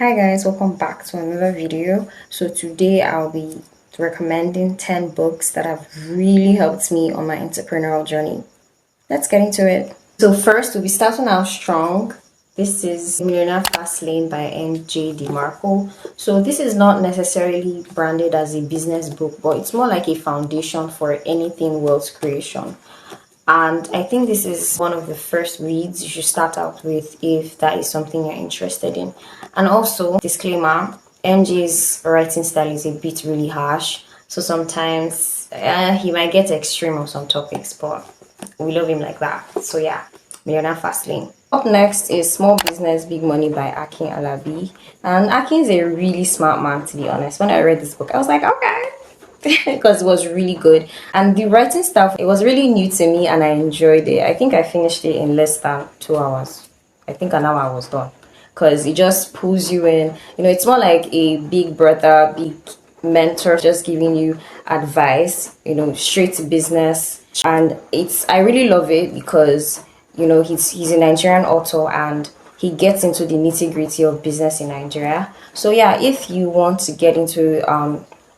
Hi guys, welcome back to another video. So today I'll be recommending 10 books that have really helped me on my entrepreneurial journey. Let's get into it. So first we'll be starting out strong. This is Millionaire Fast Lane by M.J. DeMarco. So this is not necessarily branded as a business book, but it's more like a foundation for anything wealth creation. And I think this is one of the first reads you should start out with if that is something you're interested in. And also, disclaimer, MJ's writing style is a bit really harsh. So sometimes he might get extreme on some topics, but we love him like that. So yeah, Millionaire Fastlane. Up next is Small Business, Big Money by Akin Alabi. And Akin is a really smart man, to be honest. When I read this book, I was like, okay, because it was really good, and the writing stuff, it was really new to me and I enjoyed it. I think I finished it in less than 2 hours. I think an hour I was done, because it just pulls you in. It's more like a big brother, big mentor, just giving you advice, straight to business. And I really love it because he's a Nigerian author, and he gets into the nitty-gritty of business in Nigeria. So yeah, if you want to get into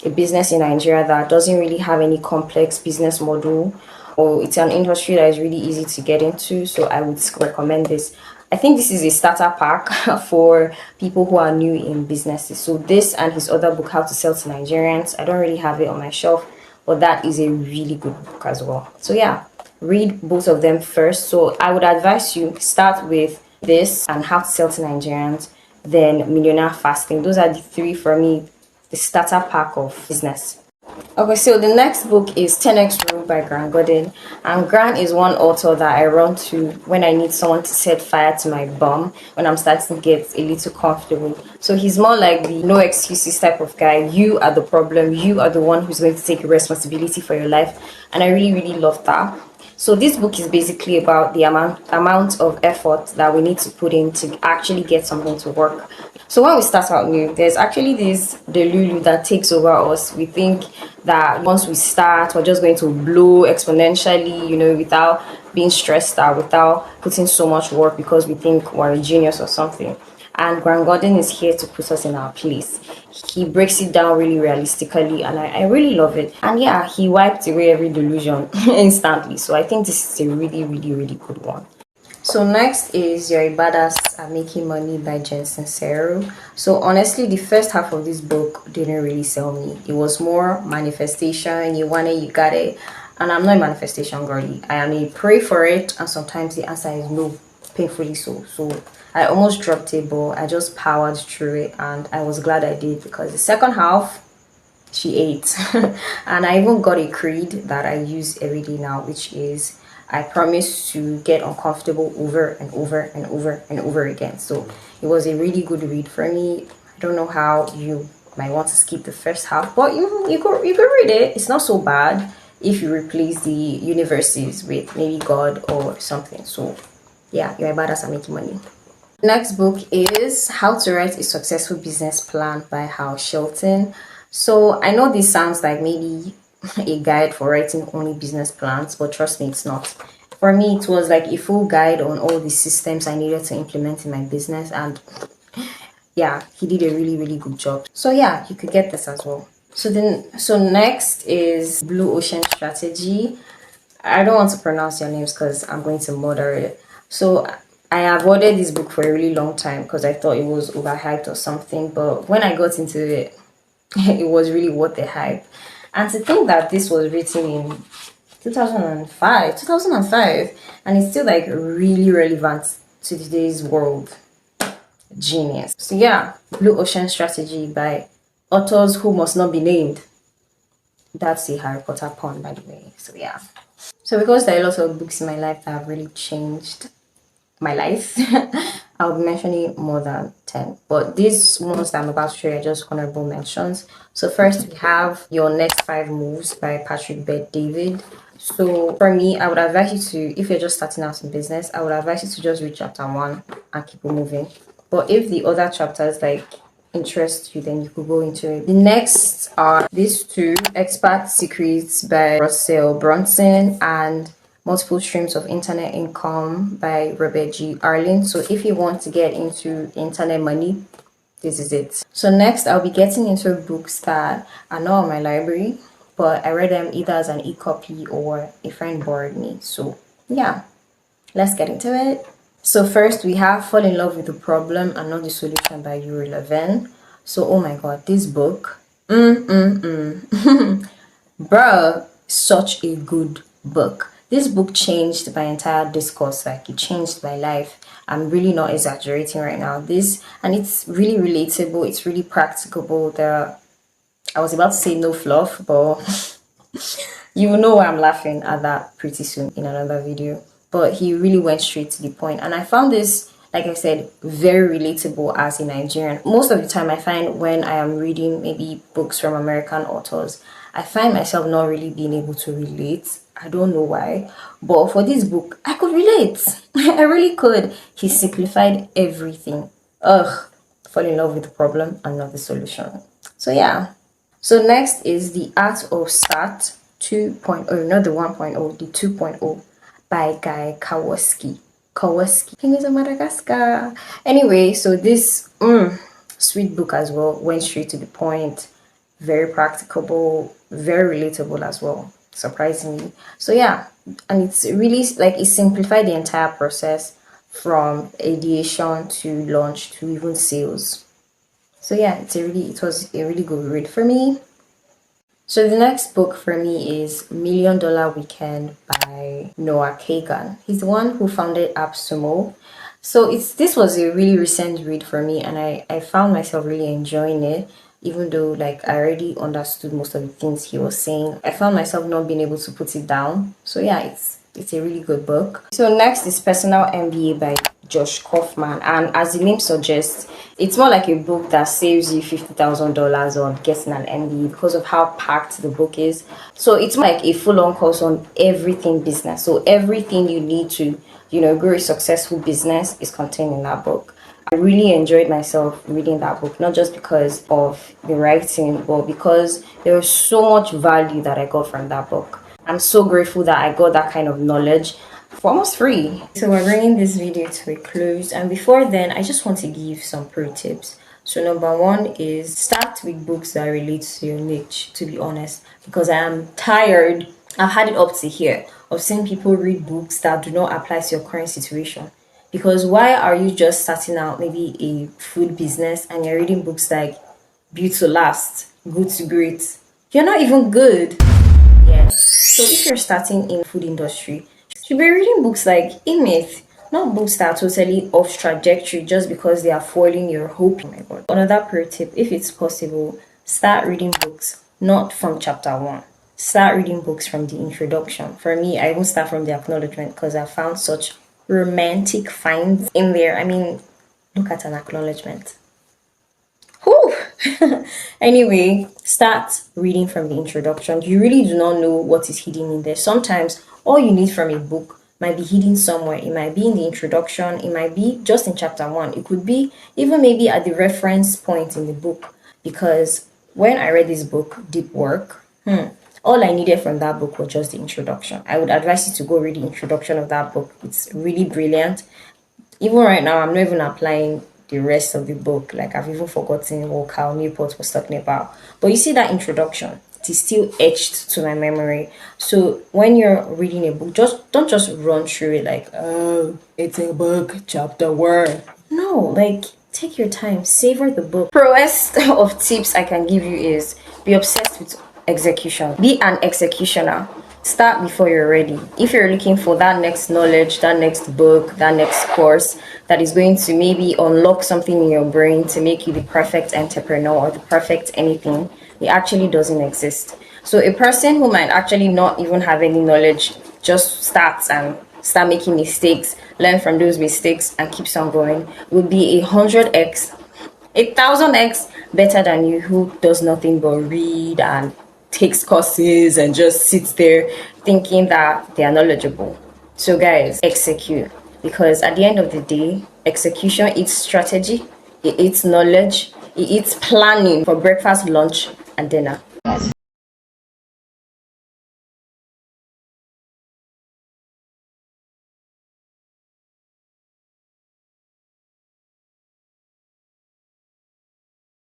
a business in Nigeria that doesn't really have any complex business model, or it's an industry that is really easy to get into, so I would recommend this. I think this is a starter pack for people who are new in businesses. So this and his other book, How to Sell to Nigerians, I don't really have it on my shelf, but that is a really good book as well. So yeah, read both of them first. So I would advise you start with this and How to Sell to Nigerians, then Millionaire Fasting. Those are the three for me, the starter pack of business. Okay, so the next book is 10x Rule by Grant Gordon. And Grant is one author that I run to when I need someone to set fire to my bum, when I'm starting to get a little comfortable. So he's more like the no excuses type of guy. You are the problem. You are the one who's going to take responsibility for your life. And I really, really love that. So this book is basically about the amount of effort that we need to put in to actually get something to work. So when we start out new, there's actually this delulu that takes over us. We think that once we start, we're just going to blow exponentially, without being stressed out, without putting so much work, because we think we're a genius or something. And Grant Gordon is here to put us in our place. He breaks it down really realistically, and I really love it. And yeah, he wiped away every delusion instantly. So I think this is a really, really, really good one. So next is You're a Badass at Making Money by Jen Sincero. So honestly, the first half of this book didn't really sell me. It was more manifestation. You want it, you got it. And I'm not a manifestation girly. I am a pray for it, and sometimes the answer is no, painfully so. So I almost dropped it, but I just powered through it, and I was glad I did, because the second half, she ate. And I even got a creed that I use every day now, which is I promise to get uncomfortable over and over and over and over again. So it was a really good read for me. I don't know how you might want to skip the first half, but you could read it. It's not so bad if you replace the universes with maybe God or something. So yeah, You're a Badass at Making Money. Next book is How to Write a Successful Business Plan by Hal Shelton. So I know this sounds like maybe a guide for writing only business plans, but trust me, it's not. For me, it was like a full guide on all the systems I needed to implement in my business, and yeah, he did a really, really good job. So yeah, you could get this as well. So next is Blue Ocean Strategy. I don't want to pronounce your names because I'm going to murder it. So I avoided this book for a really long time because I thought it was overhyped or something. But when I got into it, it was really worth the hype. And to think that this was written in 2005, and it's still like really relevant to today's world. Genius. So yeah, Blue Ocean Strategy by authors who must not be named. That's a Harry Potter pun, by the way. So yeah. So because there are a lot of books in my life that have really changed my life, I'll be mentioning more than 10. But these ones that I'm about to share are just honorable mentions. So first we have Your Next 5 Moves by Patrick Bet David. So for me, I would advise you to, if you're just starting out in business, I would advise you to just read chapter 1 and keep it moving. But if the other chapters interest you, then you could go into it. The next are these two, Expert Secrets by Russell Brunson and Multiple Streams of Internet Income by Robert G. Arlen. So if you want to get into internet money, this is it. So next, I'll be getting into books that are not on my library, but I read them either as an e-copy or a friend borrowed me. So yeah, let's get into it. So first, we have Fall in Love with the Problem and Not the Solution by Yuri Levin. So oh my god, this book, bruh, such a good book. This book changed my entire discourse, like it changed my life. I'm really not exaggerating right now. This, and it's really relatable, it's really practicable. I was about to say no fluff, but you will know why I'm laughing at that pretty soon in another video. But he really went straight to the point, and I found this, like I said, very relatable as a Nigerian. Most of the time, I find when I am reading maybe books from American authors, I find myself not really being able to relate. I don't know why, but for this book, I could relate. I really could. He simplified everything. Ugh, fall in love with the problem and not the solution. So yeah. So next is The Art of Start 2.0, not the 1.0, the 2.0 by Guy Kawasaki. Kawasaki. King is of Madagascar. Anyway, so this sweet book as well went straight to the point, very practicable, very relatable as well, surprisingly. So yeah, and it's really like it simplified the entire process from ideation to launch to even sales. So yeah, it was a really good read for me. So the next book for me is Million Dollar Weekend by Noah Kagan. He's the one who founded AppSumo. So this was a really recent read for me, and I found myself really enjoying it, even though like I already understood most of the things he was saying. I found myself not being able to put it down. So yeah, it's a really good book. So next is Personal MBA by Josh Kaufman, and as the name suggests, it's more like a book that saves you $50,000 on getting an MBA because of how packed the book is. So it's more like a full-on course on everything business. So everything you need to, grow a successful business is contained in that book. I really enjoyed myself reading that book, not just because of the writing, but because there was so much value that I got from that book. I'm so grateful that I got that kind of knowledge for almost free. So we're bringing this video to a close, and before then, I just want to give some pro tips. So number one is start with books that relate to your niche, to be honest, because I am tired. I've had it up to here of seeing people read books that do not apply to your current situation. Because why are you just starting out maybe a food business and you're reading books like Built to Last, Good to Great? You're not even good. Yeah. So if you're starting in food industry, you should be reading books like Myth, not books that are totally off trajectory just because they are foiling your hope. Oh my god. Another pro tip, if it's possible, start reading books not from chapter one. Start reading books from the introduction. For me, I even start from the acknowledgement because I found such romantic finds in there. I mean, look at an acknowledgement. Whew. Anyway, start reading from the introduction. You really do not know what is hidden in there. Sometimes all you need from a book might be hidden somewhere. It might be in the introduction, it might be just in chapter one, it could be even maybe at the reference point in the book. Because when I read this book, Deep Work, all I needed from that book was just the introduction. I would advise you to go read the introduction of that book. It's really brilliant. Even right now, I'm not even applying the rest of the book. Like I've even forgotten what Cal Newport was talking about. But you see that introduction, it is still etched to my memory. So when you're reading a book, just don't just run through it like, oh, it's a book, chapter one. No, like take your time, savor the book. Prowess of tips I can give you is be obsessed with execution. Be an executioner. Start before you're ready. If you're looking for that next knowledge, that next book, that next course that is going to maybe unlock something in your brain to make you the perfect entrepreneur or the perfect anything, it actually doesn't exist. So a person who might actually not even have any knowledge just starts and start making mistakes, learn from those mistakes and keeps on going would be 100x, 1,000x better than you who does nothing but read and takes courses and just sits there thinking that they are knowledgeable. So guys, execute, because at the end of the day, execution eats strategy, it eats knowledge, it eats planning for breakfast, lunch, and dinner.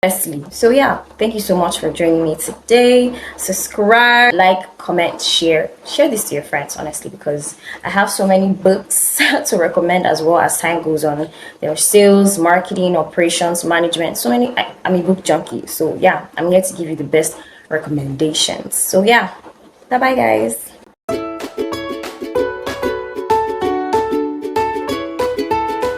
Honestly. So yeah, thank you so much for joining me today. Subscribe, like, comment, share this to your friends, honestly, because I have so many books to recommend as well as time goes on. There are sales, marketing, operations, management, so many. I'm a book junkie, so yeah, I'm here to give you the best recommendations. So yeah, bye bye guys.